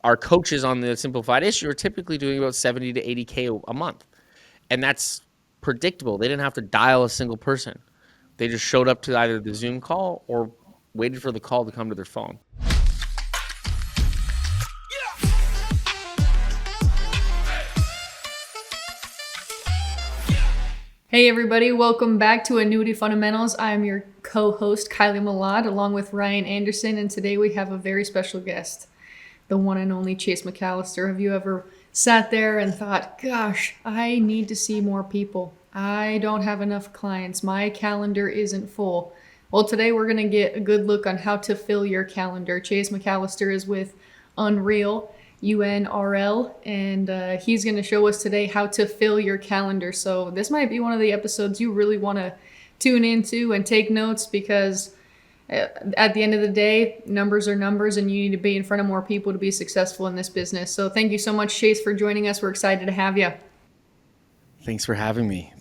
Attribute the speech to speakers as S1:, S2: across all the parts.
S1: our coaches on the simplified issue are typically doing about 70 to 80K a month. And that's predictable. They didn't have to dial a single person. They just showed up to either the Zoom call or waited for the call to come to their phone.
S2: Hey everybody, welcome back to Annuity Fundamentals. I'm your co-host Kylie Malad along with Ryan Anderson, and today we have a very special guest, the one and only Chase McAllister. Have you ever sat there and thought, gosh, I need to see more people. I don't have enough clients. My calendar isn't full. Well, today we're going to get a good look on how to fill your calendar. Chase McAllister is with UNRL, and he's going to show us today how to fill your calendar. So this might be one of the episodes you really want to tune into and take notes, because at the end of the day, numbers are numbers, and you need to be in front of more people to be successful in this business. So thank you so much, Chase, for joining us. We're excited to have you.
S1: Thanks for having me.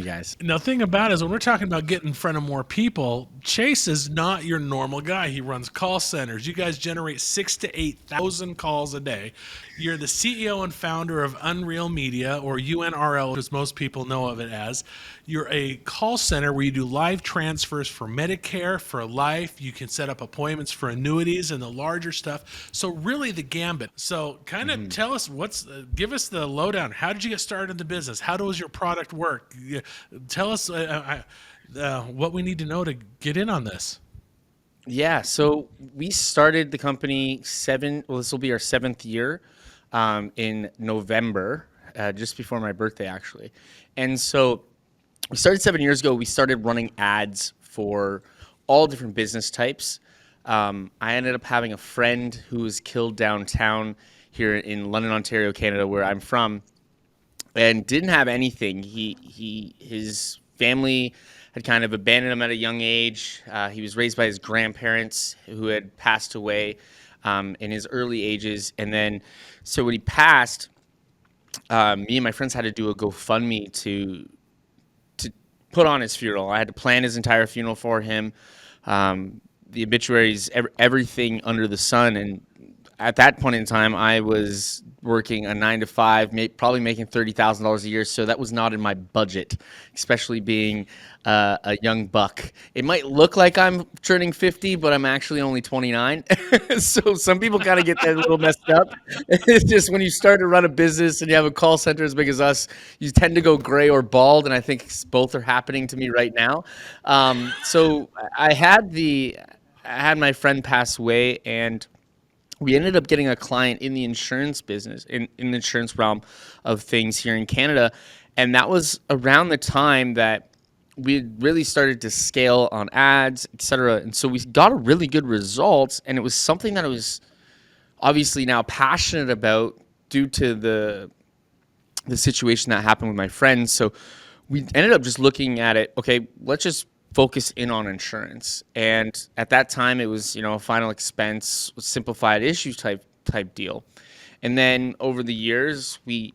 S1: Guys.
S3: Now, the thing about it is when we're talking about getting in front of more people, Chase is not your normal guy. He runs call centers. You guys generate 6,000 to 8,000 calls a day. You're the CEO and founder of Unreal Media, or UNRL, as most people know of it as. You're a call center where you do live transfers for Medicare, for life. You can set up appointments for annuities and the larger stuff. So really the gambit. So kind of tell us give us the lowdown. How did you get started in the business? How does your product work? Tell us what we need to know to get in on this.
S1: Yeah, so we started the company this will be our 7th year in November, just before my birthday, actually. And so we started 7 years ago. We started running ads for all different business types. I ended up having a friend who was killed downtown here in London, Ontario, Canada, where I'm from, and didn't have anything. His family had kind of abandoned him at a young age. He was raised by his grandparents who had passed away in his early ages. And then, so when he passed, me and my friends had to do a GoFundMe to put on his funeral. I had to plan his entire funeral for him. The obituaries, everything under the sun. And at that point in time, I was working a 9 to 5, probably making $30,000 a year. So that was not in my budget, especially being a young buck. It might look like I'm turning 50, but I'm actually only 29. So some people kind of get that a little messed up. It's just when you start to run a business and you have a call center as big as us, you tend to go gray or bald. And I think both are happening to me right now. So I had my friend pass away, and we ended up getting a client in the insurance business, in the insurance realm of things here in Canada. And that was around the time that we really started to scale on ads, et cetera. And so we got a really good results, and it was something that I was obviously now passionate about due to the situation that happened with my friends. So we ended up just looking at it, okay, let's just focus in on insurance. And at that time, it was, a final expense, simplified issues type deal. And then over the years, we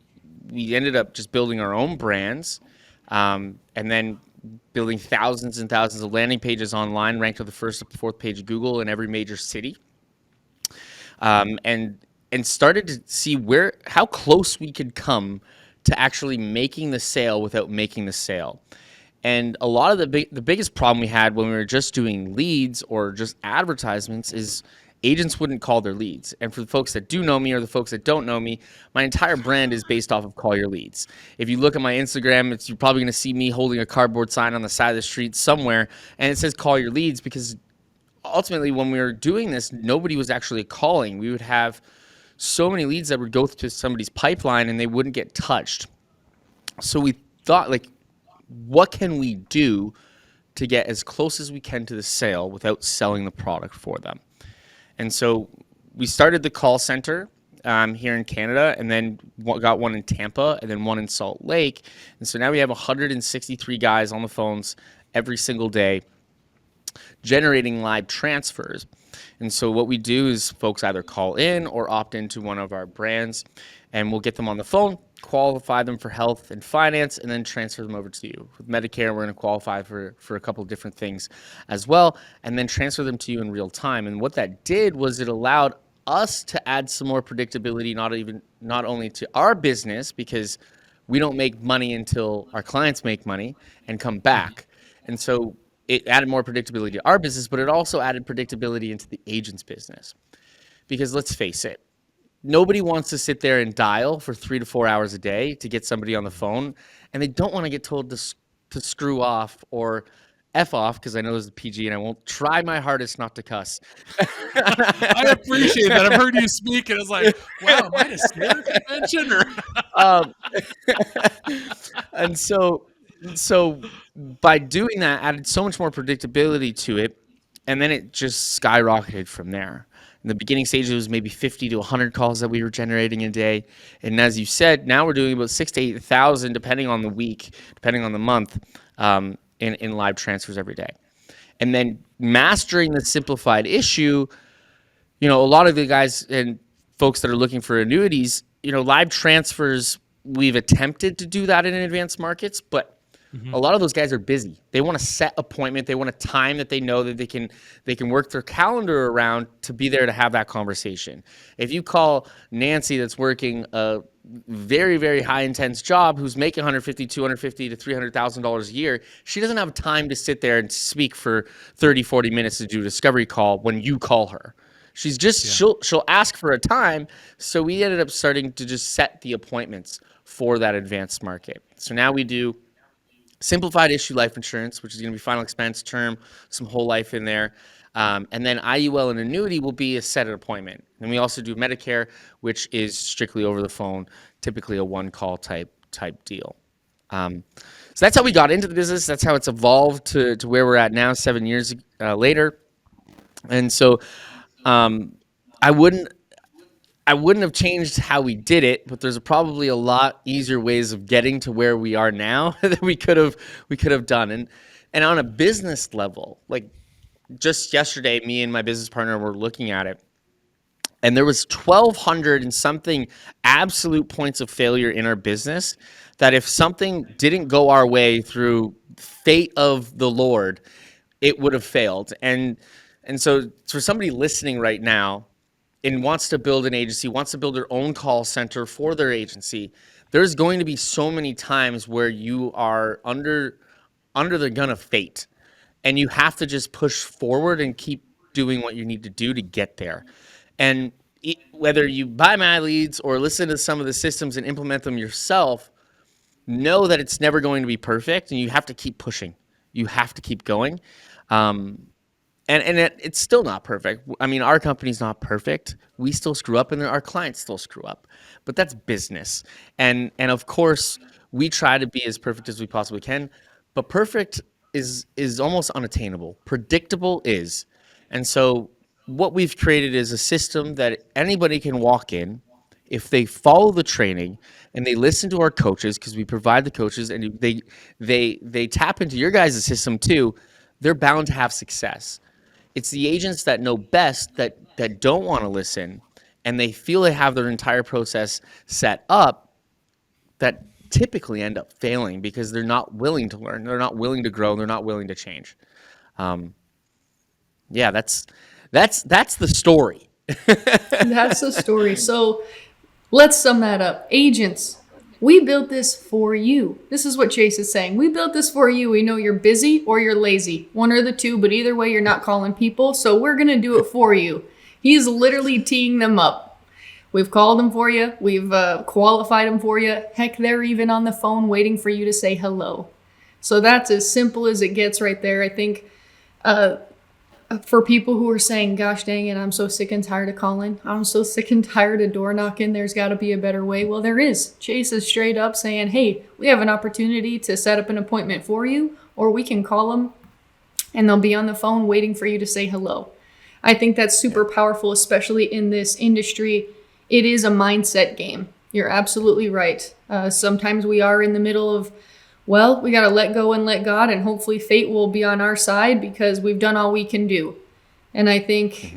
S1: ended up just building our own brands, and then building thousands and thousands of landing pages online, ranked to the first or fourth page of Google in every major city, and started to see how close we could come to actually making the sale without making the sale. And a lot of the biggest problem we had when we were just doing leads or just advertisements is agents wouldn't call their leads. And for the folks that do know me or the folks that don't know me, my entire brand is based off of call your leads. If you look at my Instagram, you're probably going to see me holding a cardboard sign on the side of the street somewhere, and it says call your leads, because ultimately when we were doing this, nobody was actually calling. We would have so many leads that would go to somebody's pipeline and they wouldn't get touched. So we thought, what can we do to get as close as we can to the sale without selling the product for them? And so we started the call center here in Canada, and then got one in Tampa, and then one in Salt Lake. And so now we have 163 guys on the phones every single day generating live transfers. And so what we do is folks either call in or opt into one of our brands, and we'll get them on the phone, qualify them for health and finance, and then transfer them over to you. With Medicare, we're going to qualify for a couple of different things as well, and then transfer them to you in real time. And what that did was it allowed us to add some more predictability, not only to our business, because we don't make money until our clients make money and come back. And so it added more predictability to our business, but it also added predictability into the agent's business. Because let's face it, nobody wants to sit there and dial for 3 to 4 hours a day to get somebody on the phone, and they don't want to get told to screw off or F off, because I know this is PG and I won't try my hardest not to cuss.
S3: I appreciate that. I've heard you speak, and it's like, wow, am I at a scare convention?
S1: And so by doing that, added so much more predictability to it, and then it just skyrocketed from there. In the beginning stages, it was maybe 50 to 100 calls that we were generating a day, and as you said, now we're doing about 6,000 to 8,000, depending on the week, depending on the month, in live transfers every day. And then mastering the simplified issue, a lot of the guys and folks that are looking for annuities, live transfers, we've attempted to do that in advanced markets, but a lot of those guys are busy. They want a set appointment. They want a time that they know that they can work their calendar around to be there to have that conversation. If you call Nancy, that's working a very, very high intense job, who's making $150,000, $250,000 to $300,000 a year, she doesn't have time to sit there and speak for 30, 40 minutes to do a discovery call when you call her. She's just, she'll ask for a time. So we ended up starting to just set the appointments for that advanced market. So now we do simplified issue life insurance, which is going to be final expense, term, some whole life in there. And then IUL and annuity will be a set appointment. And we also do Medicare, which is strictly over the phone, typically a one-call type deal. So that's how we got into the business. That's how it's evolved to where we're at now, 7 years later. And so I wouldn't have changed how we did it, but there's probably a lot easier ways of getting to where we are now that we could have done. And on a business level, like just yesterday, me and my business partner were looking at it, and there was 1,200 and something absolute points of failure in our business that if something didn't go our way through fate of the Lord, it would have failed. And so for somebody listening right now and wants to build an agency, wants to build their own call center for their agency, there's going to be so many times where you are under the gun of fate, and you have to just push forward and keep doing what you need to do to get there. And whether you buy my leads or listen to some of the systems and implement them yourself, know that it's never going to be perfect, and you have to keep pushing. You have to keep going. And it's still not perfect. I mean, our company's not perfect. We still screw up, and our clients still screw up. But that's business. And of course, we try to be as perfect as we possibly can. But perfect is almost unattainable. Predictable is. And so what we've created is a system that anybody can walk in if they follow the training and they listen to our coaches, because we provide the coaches, and they tap into your guys' system too. They're bound to have success. It's the agents that know best that don't want to listen, and they feel they have their entire process set up, that typically end up failing because they're not willing to learn, they're not willing to grow, they're not willing to change. Yeah, that's the story.
S2: That's the story. So let's sum that up. Agents, we built this for you. This is what Chase is saying. We built this for you. We know you're busy or you're lazy. One or the two, but either way, you're not calling people. So we're going to do it for you. He's literally teeing them up. We've called them for you. We've qualified them for you. Heck, they're even on the phone waiting for you to say hello. So that's as simple as it gets right there. I think for people who are saying, gosh dang it, I'm so sick and tired of calling. I'm so sick and tired of door knocking. There's got to be a better way. Well, there is. Chase is straight up saying, hey, we have an opportunity to set up an appointment for you, or we can call them and they'll be on the phone waiting for you to say hello. I think that's super powerful, especially in this industry. It is a mindset game. You're absolutely right. Sometimes we are in the middle of, well, we got to let go and let God, and hopefully fate will be on our side because we've done all we can do. And I think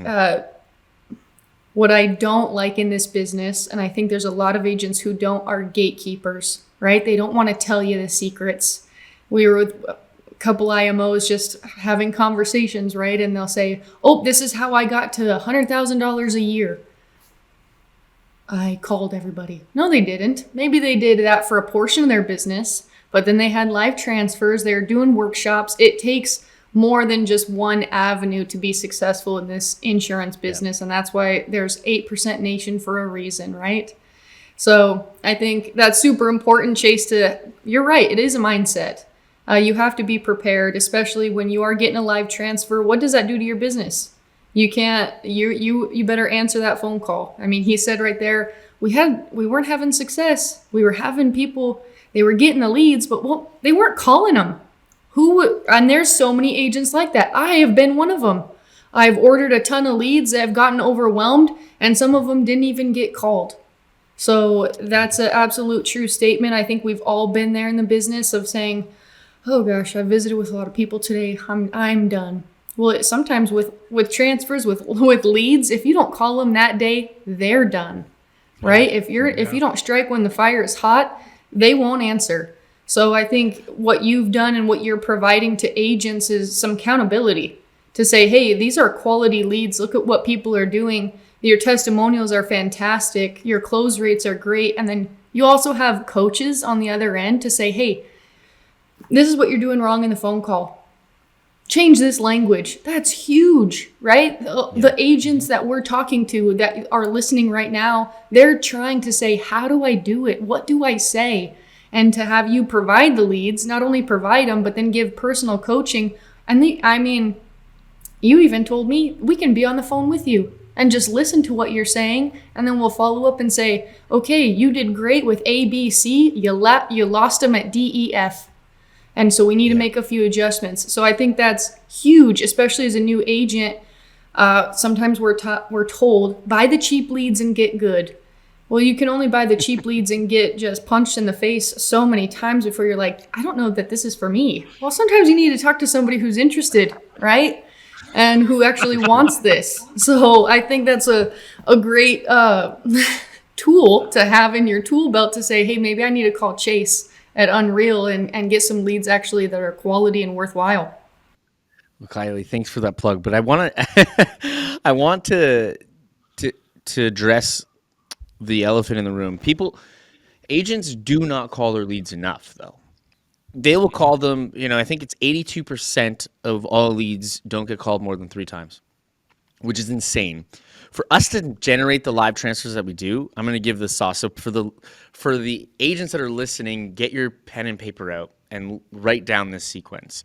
S2: what I don't like in this business, and I think there's a lot of agents who don't, are gatekeepers, right? They don't want to tell you the secrets. We were with a couple IMOs just having conversations, right? And they'll say, oh, this is how I got to $100,000 a year. I called everybody. No, they didn't. Maybe they did that for a portion of their business, but then they had live transfers. They're doing workshops. It takes more than just one avenue to be successful in this insurance business. And that's why there's 8% nation for a reason, right? So I think that's super important, Chase, you're right. It is a mindset. You have to be prepared, especially when you are getting a live transfer. What does that do to your business? You can't, you better answer that phone call. I mean, he said right there, we weren't having success. We were having people, they were getting the leads, but they weren't calling them. And there's so many agents like that. I have been one of them. I've ordered a ton of leads that have gotten overwhelmed, and some of them didn't even get called. So that's an absolute true statement. I think we've all been there in the business of saying, oh gosh, I visited with a lot of people today. I'm done. Well, sometimes with transfers, with leads, if you don't call them that day, they're done, right? If you don't strike when the fire is hot, they won't answer. So I think what you've done and what you're providing to agents is some accountability to say, hey, these are quality leads. Look at what people are doing. Your testimonials are fantastic. Your close rates are great. And then you also have coaches on the other end to say, hey, this is what you're doing wrong in the phone call. Change this language. That's huge, right? The agents that we're talking to that are listening right now, they're trying to say, how do I do it? What do I say? And to have you provide the leads, not only provide them, but then give personal coaching. And you even told me we can be on the phone with you and just listen to what you're saying. And then we'll follow up and say, okay, you did great with A, B, C. You lost them at D, E, F. And so we need to make a few adjustments. So I think that's huge, especially as a new agent. Sometimes we're told, buy the cheap leads and get good. Well, you can only buy the cheap leads and get just punched in the face so many times before you're like, I don't know that this is for me. Well, sometimes you need to talk to somebody who's interested, right? And who actually wants this. So I think that's a great tool to have in your tool belt to say, hey, maybe I need to call Chase at Unreal and get some leads actually that are quality and worthwhile.
S1: Well, Kylie, thanks for that plug. But I want to address the elephant in the room. Agents do not call their leads enough, though. They will call them, I think it's 82% of all leads don't get called more than 3 times, which is insane. For us to generate the live transfers that we do, I'm going to give the sauce. So for the agents that are listening, get your pen and paper out and write down this sequence.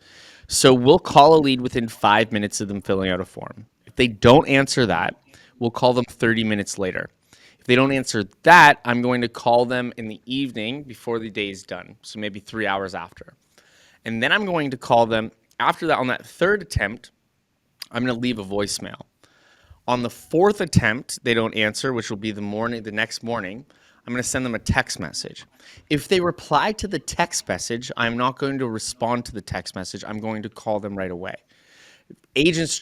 S1: So we'll call a lead within 5 minutes of them filling out a form. If they don't answer that, we'll call them 30 minutes later. If they don't answer that, I'm going to call them in the evening before the day is done, so maybe 3 hours after. And then I'm going to call them after that. On that third attempt, I'm going to leave a voicemail. On the 4th attempt, they don't answer, which will be the next morning, I'm going to send them a text message. If they reply to the text message, I'm not going to respond to the text message. I'm going to call them right away. Agents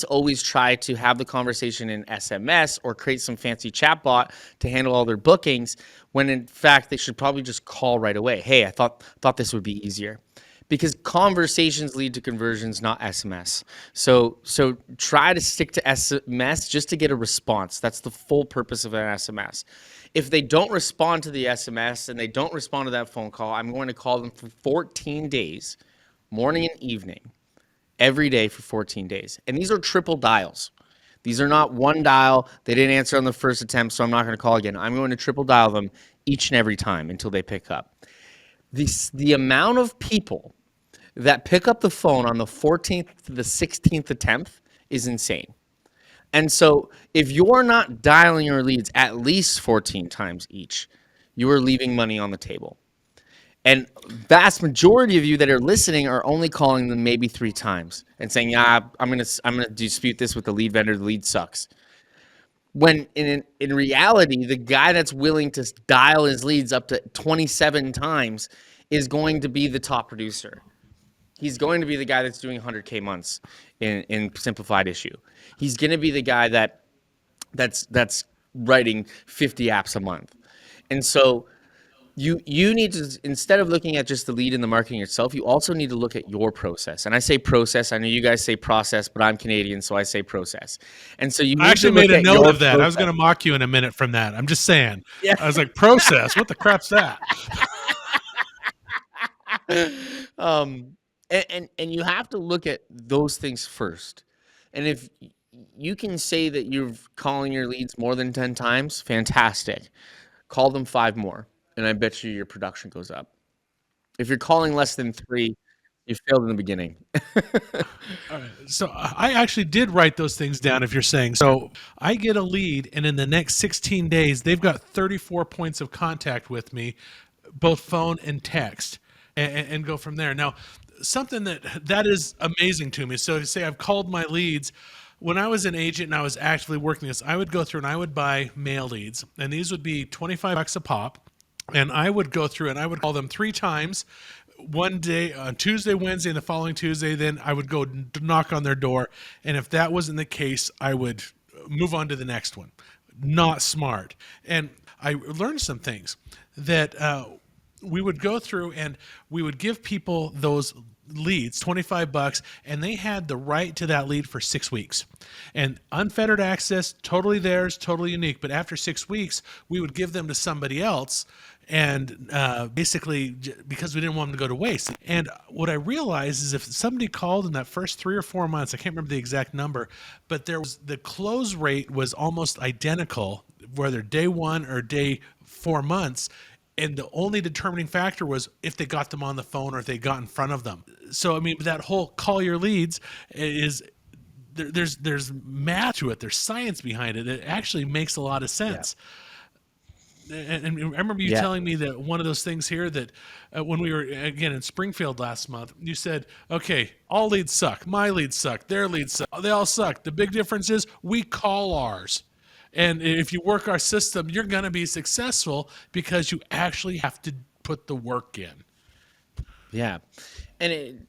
S1: always try to have the conversation in SMS or create some fancy chatbot to handle all their bookings, when in fact they should probably just call right away. Hey, I thought this would be easier. Because conversations lead to conversions, not SMS. So try to stick to SMS just to get a response. That's the full purpose of an SMS. If they don't respond to the SMS and they don't respond to that phone call, I'm going to call them for 14 days, morning and evening, every day for 14 days. And these are triple dials. These are not one dial. They didn't answer on the first attempt, so I'm not going to call again. I'm going to triple dial them each and every time until they pick up. The amount of people that pick up the phone on the 14th to the 16th attempt is insane. And so if you're not dialing your leads at least 14 times each, you are leaving money on the table. And vast majority of you that are listening are only calling them maybe 3 times and saying, yeah, I'm gonna dispute this with the lead vendor. The lead sucks. When in reality, the guy that's willing to dial his leads up to 27 times is going to be the top producer. He's going to be the guy that's doing 100K months in simplified issue. He's going to be the guy that's writing 50 apps a month. And so You need to, instead of looking at just the lead in the marketing itself, you also need to look at your process. And I say process. I know you guys say process, but I'm Canadian, so I say process. And so you
S3: I
S1: need to
S3: actually made
S1: look
S3: a
S1: at
S3: note
S1: your
S3: of that. I was going
S1: process.
S3: to mock you in a minute from that. I'm just saying.
S1: Yeah.
S3: I was like, process? What the crap's that?
S1: um, and you have to look at those things first. And if you can say that you're calling your leads more than 10 times, fantastic. Call them 5 more, and I bet you your production goes up. If you're calling less than 3, you failed in the beginning.
S3: So I actually did write those things down if you're saying. So I get a lead, and in the next 16 days, they've got 34 points of contact with me, both phone and text, and go from there. Now, something that is amazing to me. So to say I've called my leads. When I was an agent and I was actively working this, I would go through and I would buy mail leads, and these would be $25 a pop. And I would go through and I would call them 3 times, one day on Tuesday, Wednesday, and the following Tuesday. Then I would go knock on their door, and if that wasn't the case, I would move on to the next one. Not smart. And I learned some things that we would go through and we would give people those leads, $25, and they had the right to that lead for 6 weeks. And unfettered access, totally theirs, totally unique. But after 6 weeks, we would give them to somebody else, and basically because we didn't want them to go to waste. And what I realized is if somebody called in that first 3 or 4 months, I can't remember the exact number, but the close rate was almost identical, whether day 1 or day 4 months. And the only determining factor was if they got them on the phone or if they got in front of them. So I mean, that whole call your leads is there's math to it. There's science behind it. It actually makes a lot of sense. And I remember you telling me that one of those things here that when we were again in Springfield last month, you said, okay, all leads suck. My leads suck. Their leads suck. They all suck. The big difference is we call ours. And if you work our system, you're going to be successful because you actually have to put the work in.
S1: Yeah. And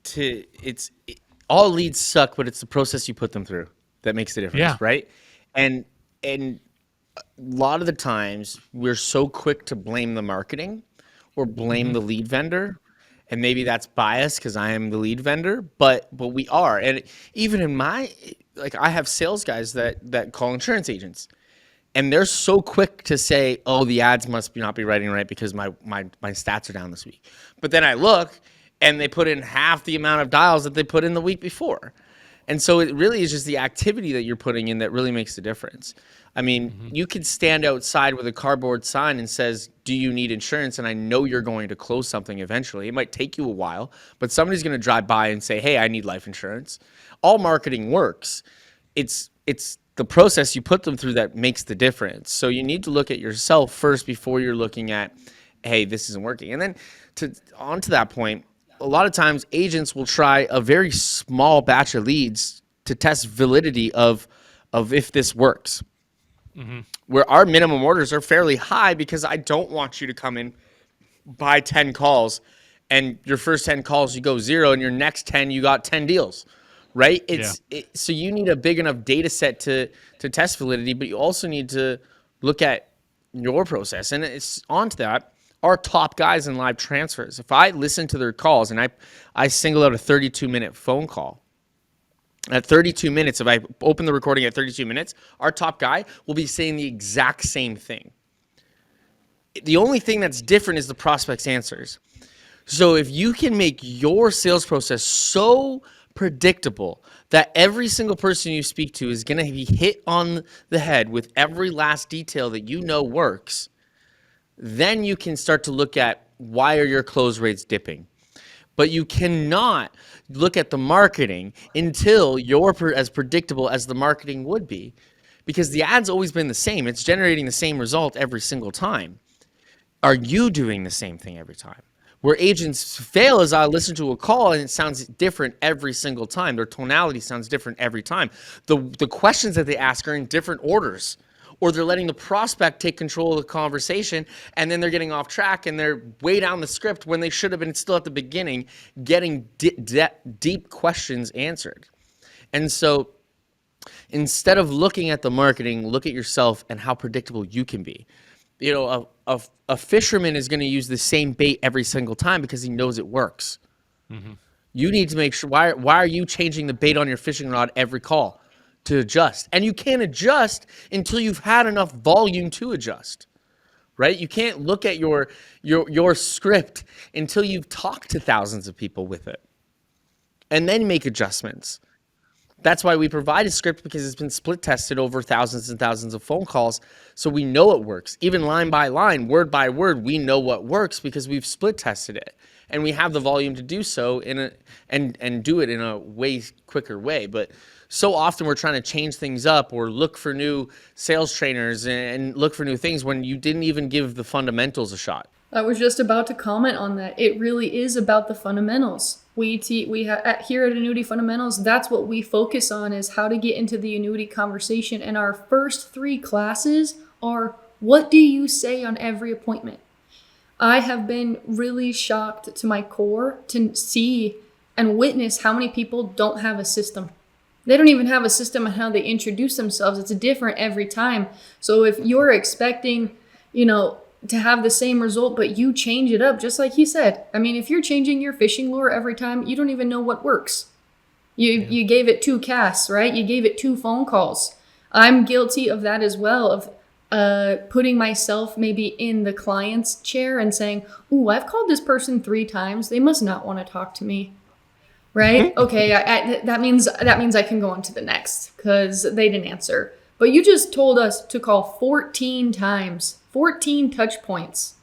S1: all leads suck, but it's the process you put them through that makes the difference,
S3: Yeah.
S1: right? And a lot of the times we're so quick to blame the marketing or blame the lead vendor, and maybe that's biased because I am the lead vendor, but we are. And even in I have sales guys that call insurance agents. And they're so quick to say, "Oh, the ads must not be writing right because my stats are down this week." But then I look, and they put in half the amount of dials that they put in the week before. And so it really is just the activity that you're putting in that really makes the difference. I mean, you could stand outside with a cardboard sign and says, "Do you need insurance?" And I know you're going to close something eventually. It might take you a while, but somebody's going to drive by and say, "Hey, I need life insurance." All marketing works. It's the process you put them through that makes the difference. So you need to look at yourself first before you're looking at, hey, this isn't working. And then on to that point, a lot of times agents will try a very small batch of leads to test validity of if this works. Where our minimum orders are fairly high because I don't want you to come in, buy 10 calls, and your first 10 calls you go 0, and your next 10 you got 10 deals. Right? So you need a big enough data set to test validity, but you also need to look at your process. And it's onto that. Our top guys in live transfers, if I listen to their calls and I single out a 32-minute phone call, at 32 minutes, if I open the recording at 32 minutes, our top guy will be saying the exact same thing. The only thing that's different is the prospect's answers. So if you can make your sales process so predictable that every single person you speak to is going to be hit on the head with every last detail that you know works, then you can start to look at why are your close rates dipping. But you cannot look at the marketing until you're as predictable as the marketing would be, because the ad's always been the same. It's generating the same result every single time. Are you doing the same thing every time? Where agents fail is I listen to a call and it sounds different every single time. Their tonality sounds different every time. The questions that they ask are in different orders, or they're letting the prospect take control of the conversation, and then they're getting off track and they're way down the script when they should have been still at the beginning getting deep questions answered. And so instead of looking at the marketing, look at yourself and how predictable you can be. a fisherman is going to use the same bait every single time because he knows it works. You need to make sure, why are you changing the bait on your fishing rod every call to adjust? And you can't adjust until you've had enough volume to adjust, right? You can't look at your script until you've talked to thousands of people with it and then make adjustments. That's why we provide a script, because it's been split tested over thousands and thousands of phone calls. So we know it works. Even line by line, word by word, we know what works because we've split tested it. And we have the volume to do so and do it in a way quicker way. But so often we're trying to change things up or look for new sales trainers and look for new things when you didn't even give the fundamentals a shot.
S2: I was just about to comment on that. It really is about the fundamentals. Here at Annuity Fundamentals, that's what we focus on, is how to get into the annuity conversation. And our first 3 classes are, what do you say on every appointment? I have been really shocked to my core to see and witness how many people don't have a system. They don't even have a system on how they introduce themselves. It's different every time. So if you're expecting, to have the same result, but you change it up, just like he said. I mean, if you're changing your fishing lure every time, you don't even know what works. You gave it 2 casts, right? You gave it 2 phone calls. I'm guilty of that as well, of putting myself maybe in the client's chair and saying, ooh, I've called this person 3 times. They must not want to talk to me, right? Okay, that means I can go on to the next because they didn't answer. But you just told us to call 14 times. 14 touch points.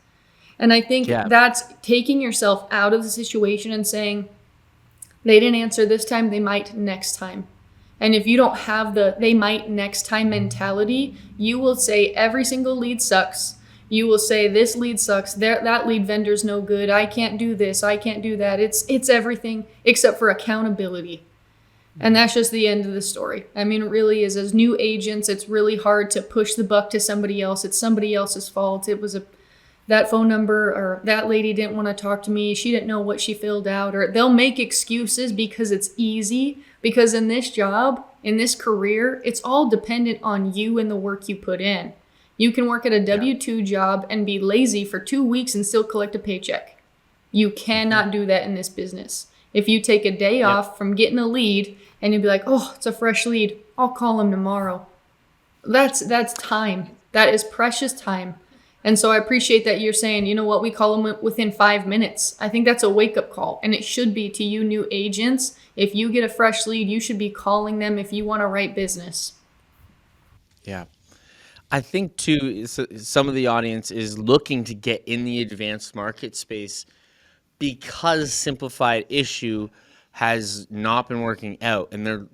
S2: And I think that's taking yourself out of the situation and saying, they didn't answer this time, they might next time. And if you don't have the they might next time mentality, you will say every single lead sucks. You will say this lead sucks, that lead vendor's no good, I can't do this, I can't do that. It's everything except for accountability. And that's just the end of the story. I mean, it really is. As new agents, it's really hard to push the buck to somebody else. It's somebody else's fault. It was that phone number, or that lady didn't want to talk to me. She didn't know what she filled out. Or they'll make excuses because it's easy. Because in this job, in this career, it's all dependent on you and the work you put in. You can work at a W-2 job and be lazy for 2 weeks and still collect a paycheck. You cannot do that in this business. If you take a day off from getting a lead and you'll be like, oh, it's a fresh lead, I'll call him tomorrow. That's time. That is precious time. And so I appreciate that you're saying, you know what, we call them within 5 minutes. I think that's a wake-up call. And it should be to you new agents. If you get a fresh lead, you should be calling them if you want to write business.
S1: Yeah. I think, too, some of the audience is looking to get in the advanced market space because simplified issue has not been working out. And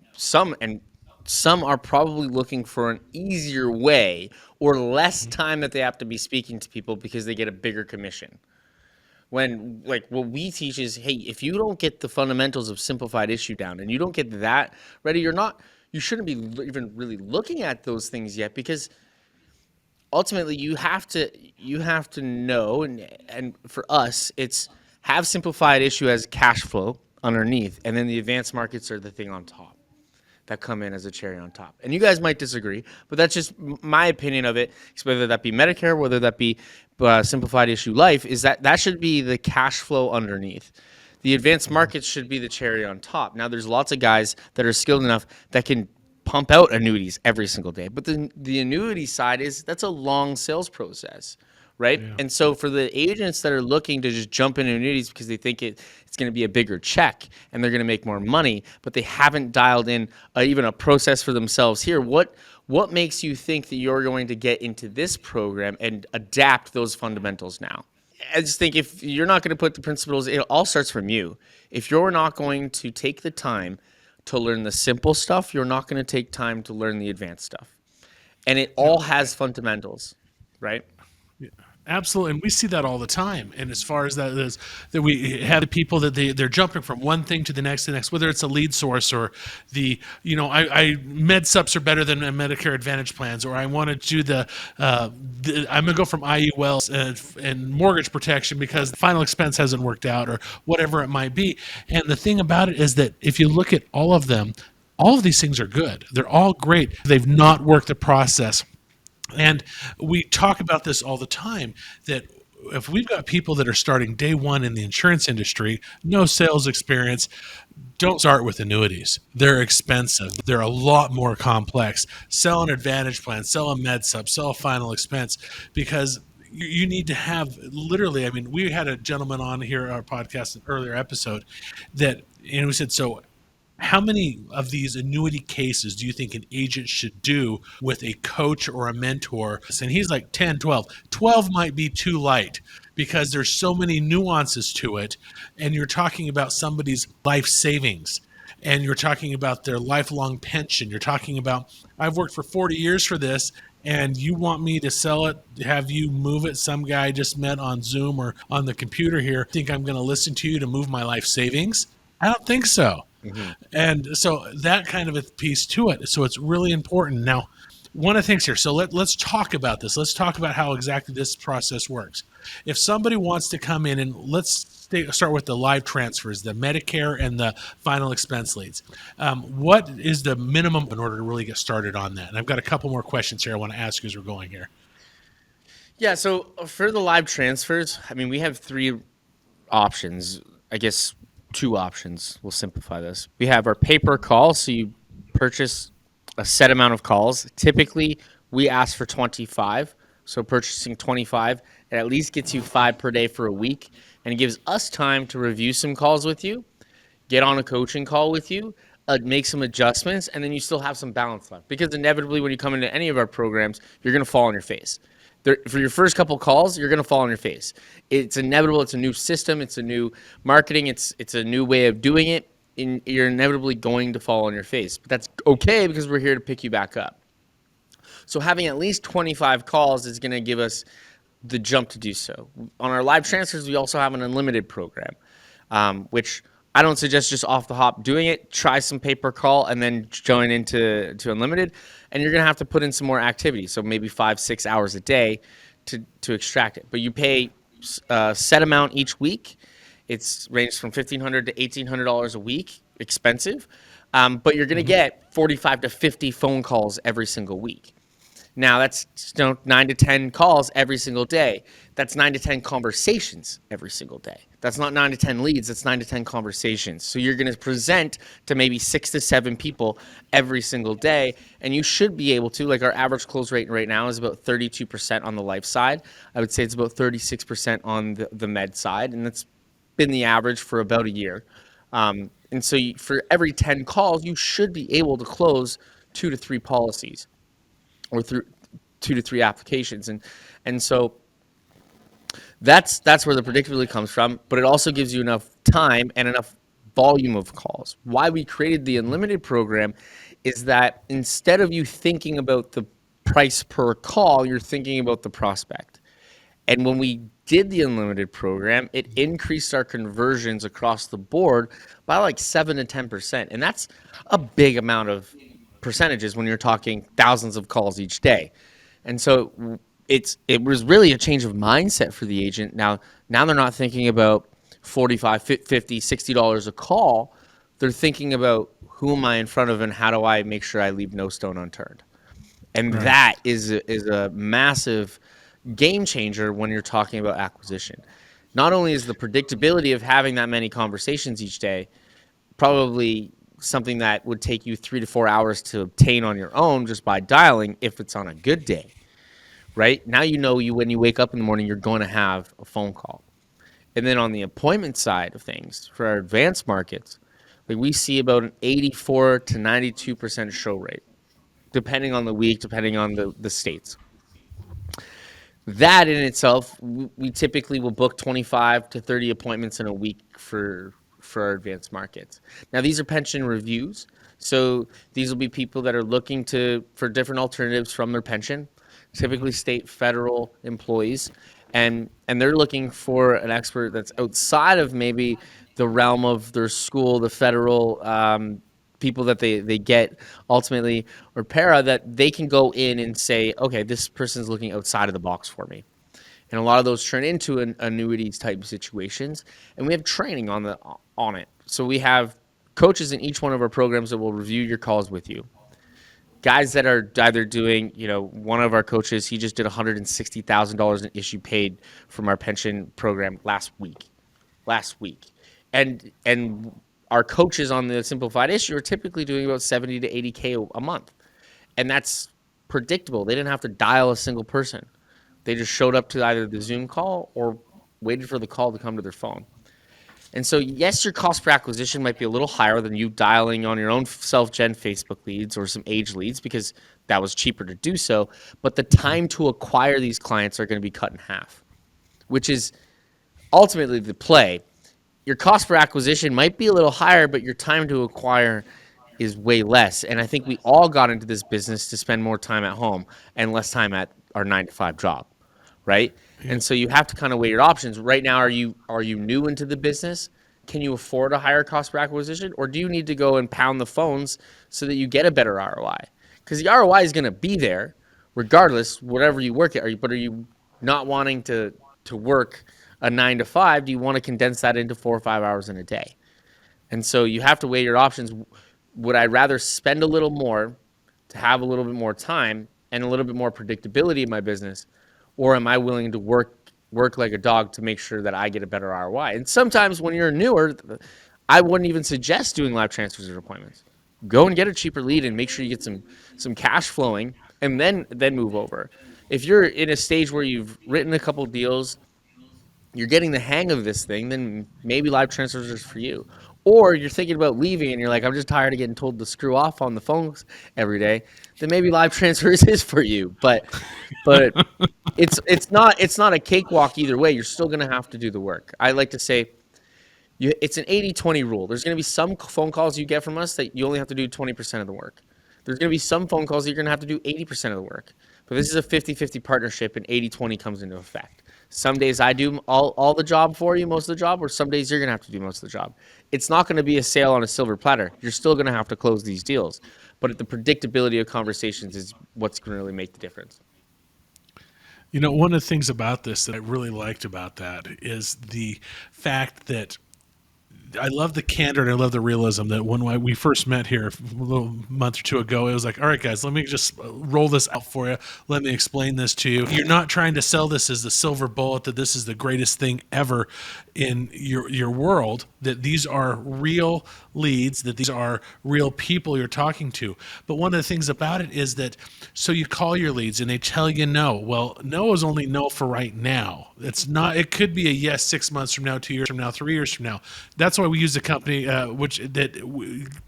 S1: some are probably looking for an easier way or less time that they have to be speaking to people because they get a bigger commission. When, like, what we teach is, hey, if you don't get the fundamentals of simplified issue down and you don't get that ready, you shouldn't be even really looking at those things yet, because ultimately you have to know, and for us, it's have simplified issue as cash flow underneath, and then the advanced markets are the thing on top that come in as a cherry on top. And you guys might disagree, but that's just my opinion of it. Whether that be Medicare, whether that be simplified issue life, is that should be the cash flow underneath. The advanced markets should be the cherry on top. Now, there's lots of guys that are skilled enough that can pump out annuities every single day, but the annuity side that's a long sales process. Right. Yeah. And so for the agents that are looking to just jump into annuities because they think it's going to be a bigger check and they're going to make more money, but they haven't dialed in even a process for themselves here, what makes you think that you're going to get into this program and adapt those fundamentals now? I just think if you're not going to put the principles, it all starts from you. If you're not going to take the time to learn the simple stuff, you're not going to take time to learn the advanced stuff. And it all has fundamentals, right?
S3: Yeah. Absolutely, and we see that all the time. And as far as that is, that we have the people that they're jumping from one thing to the next, whether it's a lead source or med subs are better than Medicare Advantage plans, or I want to do I'm gonna go from IULs and mortgage protection because the final expense hasn't worked out, or whatever it might be. And the thing about it is that if you look at all of them, all of these things are good. They're all great. They've not worked the process And we talk about this all the time, that if we've got people that are starting day one in the insurance industry, no sales experience, don't start with annuities. They're expensive. They're a lot more complex. Sell an advantage plan, sell a med sub, sell a final expense, because you need to have literally. I mean, we had a gentleman on here, our podcast, an earlier episode, and we said, so how many of these annuity cases do you think an agent should do with a coach or a mentor? And he's like 10, 12. 12 might be too light because there's so many nuances to it. And you're talking about somebody's life savings, and you're talking about their lifelong pension. You're talking about, I've worked for 40 years for this, and you want me to sell it, have you move it? Some guy I just met on Zoom or on the computer here, think I'm going to listen to you to move my life savings? I don't think so. And so that kind of a piece to it. So it's really important. Now, one of the things here, so let's talk about this. Let's talk about how exactly this process works. If somebody wants to come in, and start with the live transfers, the Medicare and the final expense leads. What is the minimum in order to really get started on that? And I've got a couple more questions here I want to ask you as we're going here.
S1: Yeah, so for the live transfers, I mean, we have three options. I guess two options. We'll simplify this. We have our paper call, so you purchase a set amount of calls. Typically, we ask for 25. So purchasing 25, it at least gets you 5 per day for a week, and it gives us time to review some calls with you, get on a coaching call with you, make some adjustments, and then you still have some balance left. Because inevitably, when you come into any of our programs, you're going to fall on your face. For your first couple calls, you're going to fall on your face. It's inevitable. It's a new system. It's a new marketing. It's a new way of doing it. And you're inevitably going to fall on your face. But that's okay, because we're here to pick you back up. So having at least 25 calls is going to give us the jump to do so. On our live transfers, we also have an unlimited program, which I don't suggest just off the hop doing it. Try some pay-per call and then join into unlimited, and you're gonna have to put in some more activity. So maybe 5-6 hours a day to extract it. But you pay a set amount each week. It's ranged from $1,500 to $1,800 a week, expensive, but you're gonna get 45 to 50 phone calls every single week. Now that's 9 to 10 calls every single day. That's 9 to 10 conversations every single day. That's not 9 to 10 leads. That's 9 to 10 conversations. So you're going to present to maybe 6 to 7 people every single day, and you should be able to. Like, our average close rate right now is about 32% on the life side. I would say it's about 36% on the med side, and that's been the average for about a year. And so for every 10 calls, you should be able to close 2 to 3 policies, or through 2 to 3 applications. And so that's where the predictability comes from, but it also gives you enough time and enough volume of calls. Why we created the unlimited program is that instead of you thinking about the price per call, you're thinking about the prospect. And when we did the unlimited program, it increased our conversions across the board by like 7 to 10%. And that's a big amount of percentages when you're talking thousands of calls each day. And so it was really a change of mindset for the agent. Now they're not thinking about $45, $50, $60 a call. They're thinking about, who am I in front of and how do I make sure I leave no stone unturned? And
S3: Right.
S1: that is a massive game changer when you're talking about acquisition. Not only is the predictability of having that many conversations each day probably something that would take you 3 to 4 hours to obtain on your own just by dialing, if it's on a good day, right? Now when you wake up in the morning, you're going to have a phone call. And then on the appointment side of things, for our advanced markets, like, we see about an 84 to 92% show rate, depending on the week, depending on the states. That in itself, we typically will book 25 to 30 appointments in a week for our advanced markets. Now, these are pension reviews, so these will be people that are looking for different alternatives from their pension, typically state, federal employees, and they're looking for an expert that's outside of maybe the realm of their school, the federal people that they get ultimately, or para, that they can go in and say, okay, this person's looking outside of the box for me. And a lot of those turn into annuities type situations, and we have training on it. So we have coaches in each one of our programs that will review your calls with you. guys that are either doing, one of our coaches, he just did $160,000 in issue paid from our pension program last week. And our coaches on the simplified issue are typically doing about 70 to 80K a month. And that's predictable. They didn't have to dial a single person. They just showed up to either the Zoom call or waited for the call to come to their phone. And so, yes, your cost per acquisition might be a little higher than you dialing on your own self-gen Facebook leads or some age leads, because that was cheaper to do so. But the time to acquire these clients are going to be cut in half, which is ultimately the play. Your cost per acquisition might be a little higher, but your time to acquire is way less. And I think we all got into this business to spend more time at home and less time at our 9-to-5 job, right? And so you have to kind of weigh your options. Right now, are you new into the business? Can you afford a higher cost per acquisition, or do you need to go and pound the phones so that you get a better ROI? Because the ROI is going to be there regardless, whatever you work at. But are you not wanting to work a 9-to-5? Do you want to condense that into 4 or 5 hours in a day? And so you have to weigh your options. Would I rather spend a little more to have a little bit more time and a little bit more predictability in my business, or am I willing to work like a dog to make sure that I get a better ROI? And sometimes when you're newer, I wouldn't even suggest doing live transfers or appointments. Go and get a cheaper lead and make sure you get some cash flowing, and then move over. If you're in a stage where you've written a couple deals, you're getting the hang of this thing, then maybe live transfers is for you. Or you're thinking about leaving and you're like, I'm just tired of getting told to screw off on the phones every day, then maybe live transfers is for you. But it's not a cakewalk either way. You're still going to have to do the work. I like to say it's an 80-20 rule. There's going to be some phone calls you get from us that you only have to do 20% of the work. There's going to be some phone calls that you're going to have to do 80% of the work. But this is a 50-50 partnership, and 80-20 comes into effect. Some days I do all the job for you, most of the job, or some days you're going to have to do most of the job. It's not going to be a sale on a silver platter. You're still going to have to close these deals. But the predictability of conversations is what's going to really make the difference.
S3: One of the things about this that I really liked about that is the fact that I love the candor and I love the realism that when we first met here a little month or two ago, it was like, all right, guys, let me just roll this out for you. Let me explain this to you. You're not trying to sell this as the silver bullet, that this is the greatest thing ever in your world, that these are real leads, that these are real people you're talking to. But one of the things about it is that, so you call your leads and they tell you no. Well, no is only no for right now. It's not, it could be a yes 6 months from now, 2 years from now, 3 years from now. That's why we use a company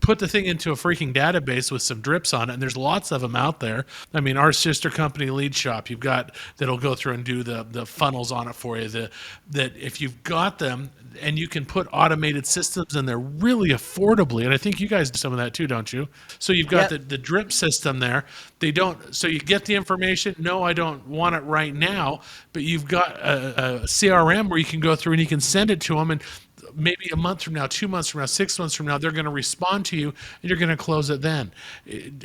S3: put the thing into a freaking database with some drips on it, and there's lots of them out there. I mean, our sister company, Lead Shop, you've got that'll go through and do the funnels on it for you. That if you've got them and you can put automated systems in there really affordably, and I think you guys do some of that too, don't you? So you've got the drip system there. They don't. So you get the information. No, I don't want it right now. But you've got a CRM where you can go through and you can send it to them, and maybe a month from now, 2 months from now, 6 months from now, they're going to respond to you and you're going to close it then.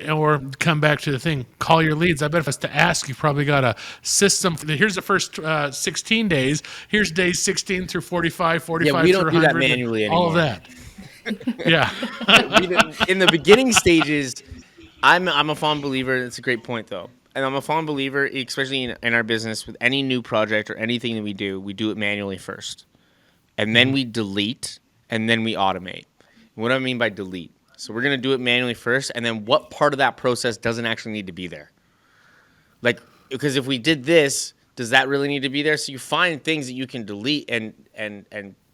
S3: Or come back to the thing, call your leads. I bet if I was to ask, you've probably got a system. Here's the first 16 days. Here's days 16 through 45, 45
S1: we
S3: through
S1: don't
S3: 100.
S1: do that manually anymore.
S3: All of that. Yeah.
S1: In the beginning stages, I'm a fond believer. It's a great point, though. And I'm a fond believer, especially in our business, with any new project or anything that we do it manually first. And then we delete, and then we automate. What do I mean by delete? So we're going to do it manually first, and then what part of that process doesn't actually need to be there? Like, because if we did this, does that really need to be there? So you find things that you can delete and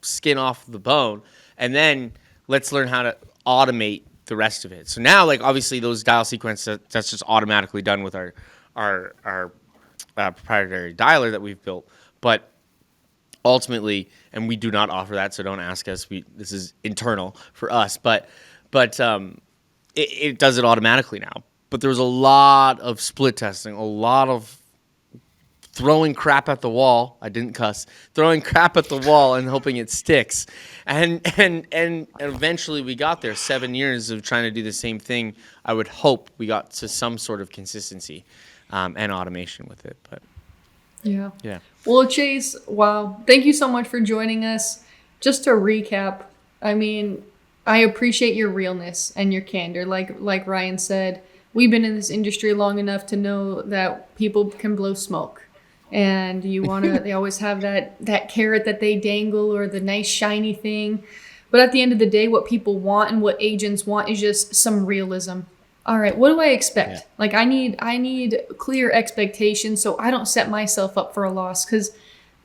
S1: skin off the bone, and then let's learn how to automate the rest of it. So now, like, obviously those dial sequences, that's just automatically done with our proprietary dialer that we've built. But ultimately, and we do not offer that, so don't ask us. This is internal for us, but it does it automatically now. But there's a lot of split testing, a lot of throwing crap at the wall. I didn't cuss. Throwing crap at the wall and hoping it sticks. And eventually we got there. 7 years of trying to do the same thing. I would hope we got to some sort of consistency and automation with it, but.
S2: Yeah.
S1: Yeah.
S2: Well, Chase, wow. Thank you so much for joining us. Just to recap, I mean, I appreciate your realness and your candor. Like Ryan said, we've been in this industry long enough to know that people can blow smoke. And they always have that carrot that they dangle or the nice shiny thing. But at the end of the day, what people want and what agents want is just some realism. All right, what do I expect?
S1: Yeah.
S2: Like I need clear expectations so I don't set myself up for a loss, because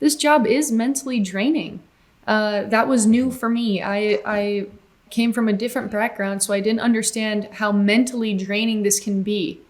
S2: this job is mentally draining. That was new for me. I came from a different background, so I didn't understand how mentally draining this can be.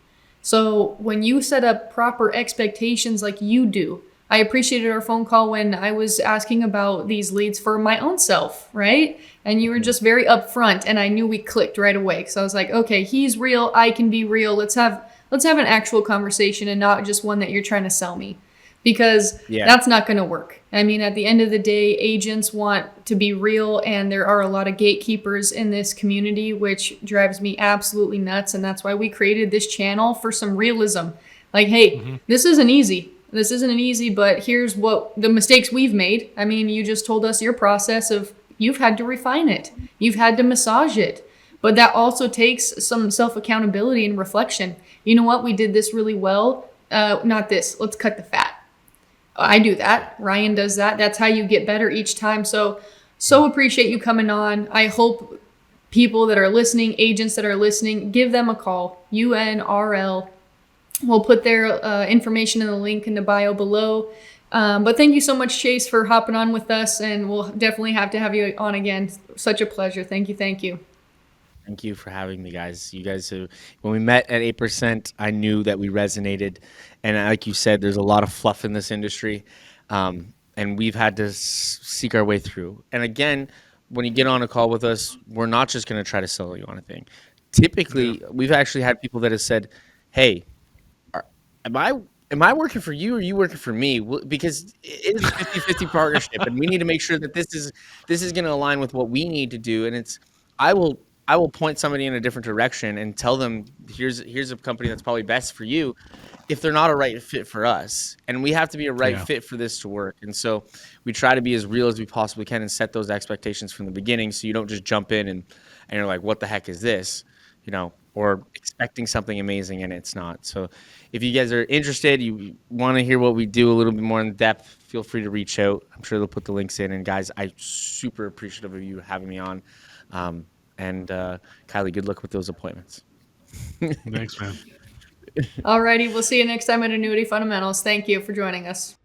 S2: So when you set up proper expectations like you do, I appreciated our phone call when I was asking about these leads for my own self, right? And you were just very upfront, and I knew we clicked right away. So I was like, okay, he's real, I can be real. Let's have an actual conversation and not just one that you're trying to sell me, because
S1: Yeah.
S2: that's not going to work. I mean, at the end of the day, agents want to be real, and there are a lot of gatekeepers in this community, which drives me absolutely nuts. And that's why we created this channel, for some realism. Like, hey, this isn't easy. This isn't easy, but here's what the mistakes we've made. I mean, you just told us your process of you've had to refine it. You've had to massage it. But that also takes some self-accountability and reflection. You know what? We did this really well. Not this. Let's cut the fat. I do that. Ryan does that. That's how you get better each time. So appreciate you coming on. I hope people that are listening, agents that are listening, give them a call. UNRL. We'll put their information in the link in the bio below. But thank you so much, Chase, for hopping on with us, and we'll definitely have to have you on again. Such a pleasure. Thank you. Thank you.
S1: Thank you for having me, guys. You guys, when we met at 8%, I knew that we resonated. And like you said, there's a lot of fluff in this industry. And we've had to seek our way through. And again, when you get on a call with us, we're not just going to try to sell you on a thing. Typically, we've actually had people that have said, hey, am I working for you or are you working for me? Because it is a 50-50 partnership, and we need to make sure that this is going to align with what we need to do. And I will point somebody in a different direction and tell them here's a company that's probably best for you if they're not a right fit for us. And we have to be a right fit for this to work. And so we try to be as real as we possibly can and set those expectations from the beginning, so you don't just jump in and you're like, what the heck is this? Or expecting something amazing and it's not. So if you guys are interested, you want to hear what we do a little bit more in depth, feel free to reach out. I'm sure they'll put the links in. And guys, I'm super appreciative of you having me on. And Kylie, good luck with those appointments.
S3: Thanks, man.
S2: Alrighty, we'll see you next time at Annuity Fundamentals. Thank you for joining us.